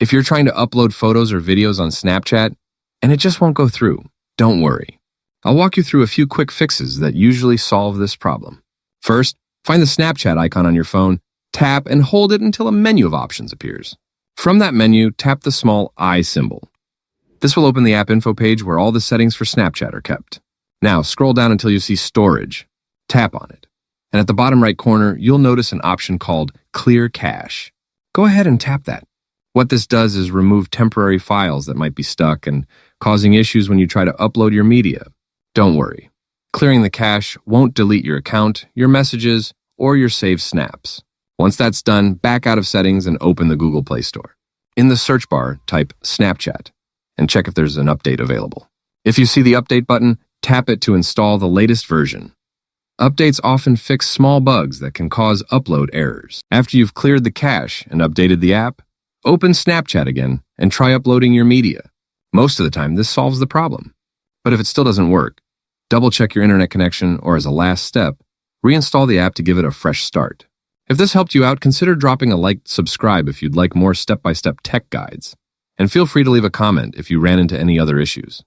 If you're trying to upload photos or videos on Snapchat and it just won't go through, don't worry. I'll walk you through a few quick fixes that usually solve this problem. First, find the Snapchat icon on your phone, tap and hold it until a menu of options appears. From that menu, tap the small I symbol. This will open the app info page where all the settings for Snapchat are kept. Now, scroll down until you see Storage. Tap on it. And at the bottom right corner, you'll notice an option called Clear Cache. Go ahead and tap that. What this does is remove temporary files that might be stuck and causing issues when you try to upload your media. Don't worry. Clearing the cache won't delete your account, your messages, or your saved snaps. Once that's done, back out of settings and open the Google Play Store. In the search bar, type Snapchat and check if there's an update available. If you see the update button, tap it to install the latest version. Updates often fix small bugs that can cause upload errors. After you've cleared the cache and updated the app, open Snapchat again and try uploading your media. Most of the time, this solves the problem. But if it still doesn't work, double-check your internet connection or as a last step, reinstall the app to give it a fresh start. If this helped you out, consider dropping a like, subscribe if you'd like more step-by-step tech guides. And feel free to leave a comment if you ran into any other issues.